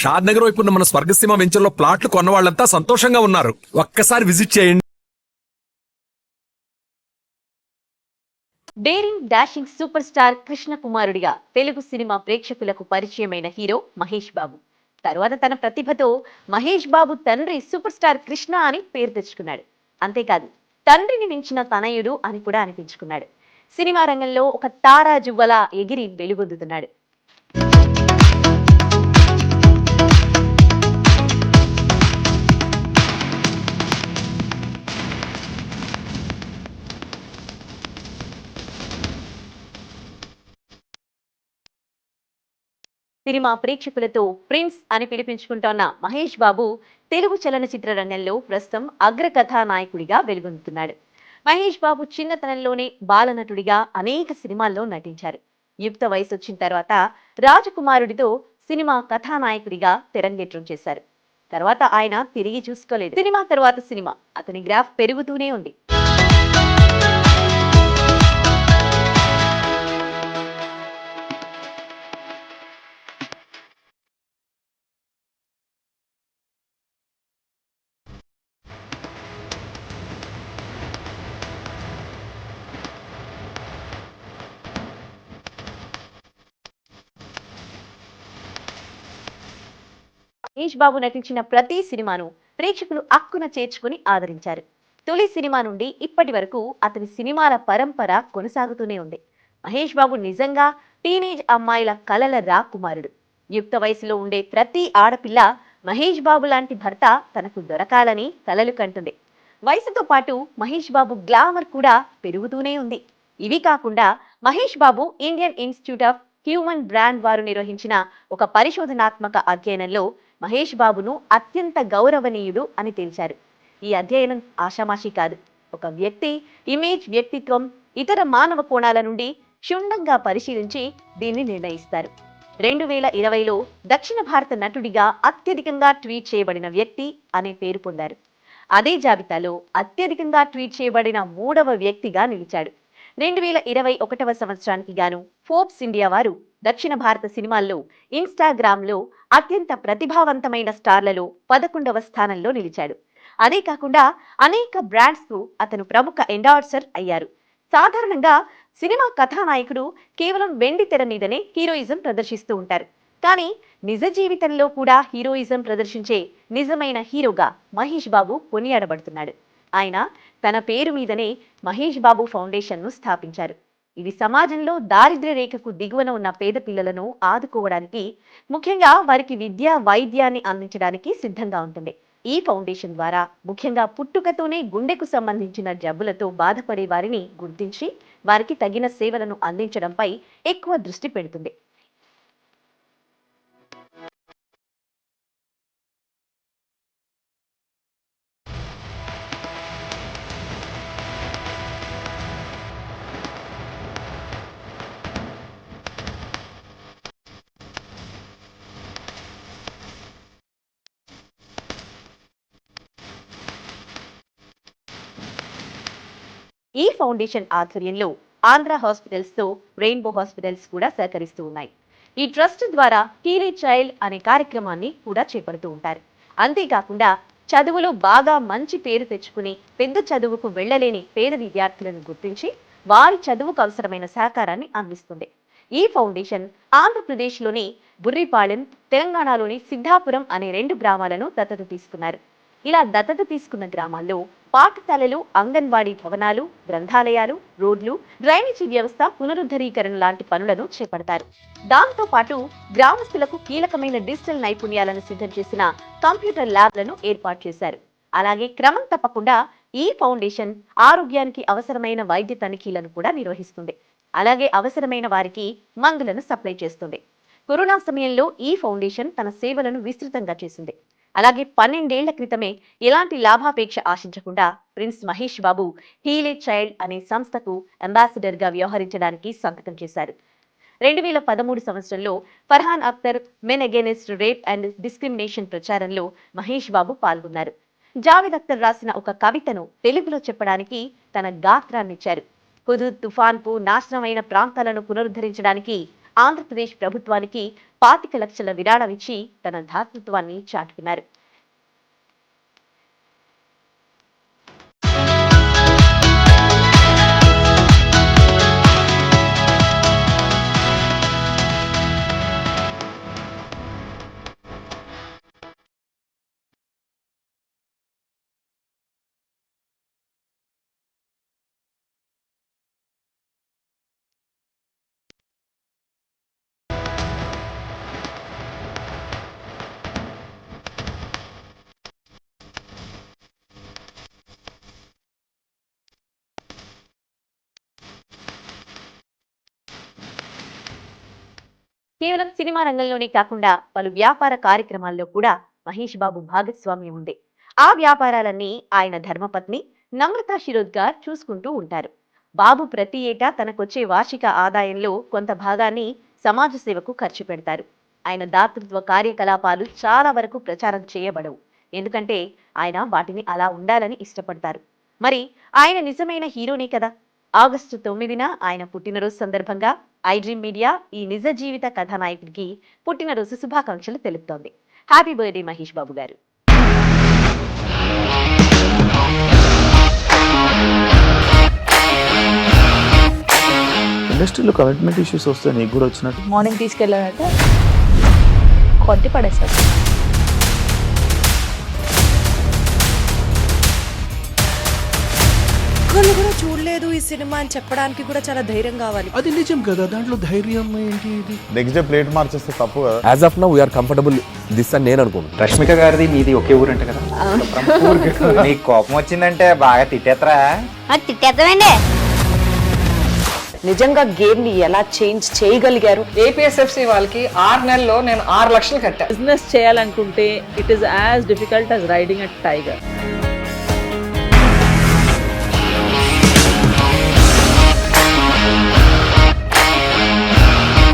షాద్ నగర్ వైపు ఉన్న మన స్వర్గసీమ వెంచర్లో ప్లాట్లు కొన్న వాళ్ళంతా సంతోషంగా ఉన్నారు. ఒక్కసారి విజిట్ చేయండి. Daring dashing super star Krishna కుమారుడిగా తెలుగు సినిమా ప్రేక్షకులకు పరిచయమైన హీరో మహేష్ బాబు. తరువాత తన ప్రతిభతో మహేష్ బాబు తండ్రి సూపర్ స్టార్ కృష్ణ అని పేరు తెచ్చుకున్నాడు. అంతేకాదు తండ్రిని మించిన తనయుడు అని కూడా అనిపించుకున్నాడు. సినిమా రంగంలో ఒక తారా జువ్వలా ఎగిరి వెలుగొందుతున్నాడు. సినిమా ప్రేక్షకులతో ప్రిన్స్ అని పిలిపించుకుంటోన్న మహేష్ బాబు తెలుగు చలనచిత్ర రంగంలో ప్రస్తుతం అగ్రకథానాయకుడిగా వెలుగొందుతున్నాడు. మహేష్ బాబు చిన్నతనంలోనే బాలనటుడిగా అనేక సినిమాల్లో నటించారు. యుక్త వయసు వచ్చిన తర్వాత రాజకుమారుడితో సినిమా కథానాయకుడిగా తెరంగేట్రం చేశారు. తర్వాత ఆయన తిరిగి చూసుకోలేదు. సినిమా తర్వాత సినిమా అతని గ్రాఫ్ పెరుగుతూనే ఉంది. మహేష్ బాబు నటించిన ప్రతి సినిమాను ప్రేక్షకులు అక్కున చేర్చుకుని ఆదరించారు. తొలి సినిమా నుండి ఇప్పటి వరకు అతని సినిమాల పరంపర కొనసాగుతూనే ఉంది. మహేష్ బాబు నిజంగా టీనేజ్ అమ్మాయిల కలల రాకుమారుడు. యుక్త వయసులో ఉండే ప్రతి ఆడపిల్ల మహేష్ బాబు లాంటి భర్త తనకు దొరకాలని కలలు కంటుంది. వయసుతో పాటు మహేష్ బాబు గ్లామర్ కూడా పెరుగుతూనే ఉంది. ఇవి కాకుండా Mahesh Babu Indian institute of human brand వారు నిర్వహించిన ఒక పరిశోధనాత్మక అధ్యయనంలో మహేష్ బాబును అత్యంత గౌరవనీయుడు అని తేల్చారు. ఈ అధ్యయనం ఆషామాషి కాదు. ఒక వ్యక్తి ఇమేజ్, వ్యక్తిత్వం, ఇతర మానవ కోణాల నుండి క్షుణ్ణంగా పరిశీలించి దీన్ని నిర్ణయిస్తారు. 2020లో దక్షిణ భారత నటుడిగా అత్యధికంగా ట్వీట్ చేయబడిన వ్యక్తి అనే పేరు పొందారు. అదే జాబితాలో అత్యధికంగా ట్వీట్ చేయబడిన 3వ వ్యక్తిగా నిలిచాడు. 2021వ సంవత్సరానికి గాను ఫోర్బ్స్ ఇండియా వారు దక్షిణ భారత సినిమాల్లో ఇన్స్టాగ్రామ్లో అత్యంత ప్రతిభావంతమైన స్టార్లలో 11వ స్థానంలో నిలిచాడు. అదే కాకుండా అనేక బ్రాండ్స్ కు అతను ప్రముఖ ఎండార్సర్ అయ్యారు. సాధారణంగా సినిమా కథానాయకుడు కేవలం వెండి తెర మీదనే హీరోయిజం ప్రదర్శిస్తూ ఉంటారు. కానీ నిజ జీవితంలో కూడా హీరోయిజం ప్రదర్శించే నిజమైన హీరోగా మహేష్ బాబు కొనియాడబడుతున్నాడు. ఆయన తన పేరు మీదనే మహేష్ బాబు ఫౌండేషన్ ను స్థాపించారు. ఇది సమాజంలో దారిద్ర్య రేఖకు దిగువన ఉన్న పేద పిల్లలను ఆదుకోవడానికి, ముఖ్యంగా వారికి విద్య, వైద్యాన్ని అందించడానికి సిద్ధంగా ఉంటుంది. ఈ ఫౌండేషన్ ద్వారా ముఖ్యంగా పుట్టుకతోనే గుండెకు సంబంధించిన జబ్బులతో బాధపడే వారిని గుర్తించి వారికి తగిన సేవలను అందించడంపై ఎక్కువ దృష్టి పెడుతుంది. ఈ ఫౌండేషన్ ఆధ్వర్యంలో ఆంధ్ర హాస్పిటల్స్ తో రెయిన్బో హాస్పిటల్స్ కూడా సహకరిస్తూ ఉన్నాయి. ఈ ట్రస్ట్ ద్వారా టీనేజ్ చైల్డ్ అనే కార్యక్రమాన్ని కూడా చేపడుతూ ఉంటారు. అంతేకాకుండా చదువులో బాగా మంచి పేరు తెచ్చుకుని పెద్ద చదువుకు వెళ్లలేని పేద విద్యార్థులను గుర్తించి వారి చదువుకు అవసరమైన సహకారాన్ని అందిస్తుంది. ఈ ఫౌండేషన్ ఆంధ్రప్రదేశ్లోని బుర్రిపాలెం, తెలంగాణలోని సిద్ధాపురం అనే 2 గ్రామాలను దత్తత తీసుకున్నారు. ఇలా దత్తత తీసుకున్న గ్రామాల్లో పాఠశాలలు, అంగన్వాడీ భవనాలు, గ్రంథాలయాలు, రోడ్లు, డ్రైనేజీ వ్యవస్థ పునరుద్ధరీకరణ లాంటి పనులను చేపడతారు. దాంతో పాటు గ్రామస్తులకు కీలకమైన డిజిటల్ నైపుణ్యాలను సిద్ధం చేసిన కంప్యూటర్ ల్యాబ్లను ఏర్పాటు చేశారు. అలాగే క్రమం తప్పకుండా ఈ ఫౌండేషన్ ఆరోగ్యానికి అవసరమైన వైద్య తనిఖీలను కూడా నిర్వహిస్తుంది. అలాగే అవసరమైన వారికి మందులను సప్లై చేస్తుంది. కరోనా సమయంలో ఈ ఫౌండేషన్ తన సేవలను విస్తృతంగా చేసింది. అలాగే 12 ఏళ్ల క్రితమే ఎలాంటి లాభాపేక్ష ఆశించకుండా ప్రిన్స్ మహేష్ బాబు హీలే చైల్డ్ అనే సంస్థకు అంబాసిడర్ గా వ్యవహరించడానికి సంతకం చేశారు. 2013 సంవత్సరంలో Farhan Akhtar men against rape and discrimination ప్రచారంలో మహేష్ బాబు పాల్గొన్నారు. జావేద్ అఖ్తర్ రాసిన ఒక కవితను తెలుగులో చెప్పడానికి తన గాత్రాన్నిచ్చారు. హుదూద్ తుఫాన్కు నాశనమైన ప్రాంతాలను పునరుద్ధరించడానికి ఆంధ్రప్రదేశ్ ప్రభుత్వానికి 25 లక్షల విరాళం ఇచ్చి తన దాతృత్వాన్ని చాటుకున్నారు. కేవలం సినిమా రంగంలోనే కాకుండా పలు వ్యాపార కార్యక్రమాల్లో కూడా మహేష్ బాబు భాగస్వామ్యం ఉంది. ఆ వ్యాపారాలన్నీ ఆయన ధర్మపత్ని నమ్రతా శిరోద్కర్ చూసుకుంటూ ఉంటారు. బాబు ప్రతి ఏటా తనకొచ్చే వార్షిక ఆదాయంలో కొంత భాగాన్ని సమాజ సేవకు ఖర్చు పెడతారు. ఆయన దాతృత్వ కార్యకలాపాలు చాలా వరకు ప్రచారం చేయబడవు, ఎందుకంటే ఆయన వాటిని అలా ఉండాలని ఇష్టపడతారు. మరి ఆయన నిజమైన హీరోనే కదా. ఆగస్టు 9న ఆయన పుట్టినరోజు సందర్భంగా ఐ డ్రీమ్ మీడియా ఈ నిజ జీవిత కథానాయకుడికి పుట్టినరోజు శుభాకాంక్షలు తెలుపుతోంది. హ్యాపీ బర్త్డే మహేష్ బాబు గారు. ఇండస్ట్రీలో కమిట్మెంట్ ఇష్యూస్ వస్తే నీకు కూడా వచ్చినట్టు మార్నింగ్ తీసుకెళ్ళాలంటే కొద్ది పడేస్తారు. ఒక్కళ్ళు కూడా చూడలేదు ఈ సినిమా అని చెప్పడానికి కూడా చాలా ధైర్యం కావాలి. అది నిజం కదా, దాంట్లో ధైర్యం ఏంటి? ఇది నెక్స్ట్ డే ప్లేట్ మార్చేస్తే తప్పు కదా. As of now we're comfortable this అని నేను అనుకుంటున్నాను. రష్మిక గారిది మీది ఒకే ఊరంట కదా. నీకు కోపం వచ్చిందంటే బాగా తిట్టేత్తరా? తిట్టేద్దామండి. నిజంగా గేమ్ ని ఎలా చేంజ్ చేయగలిగారు? ఏపీఎస్ఎఫ్సి వాళ్ళకి 6 నెలల్లో నేను 6 లక్షలు కట్టా. బిజినెస్ చేయాలనుకుంటే it is as difficult as riding a tiger.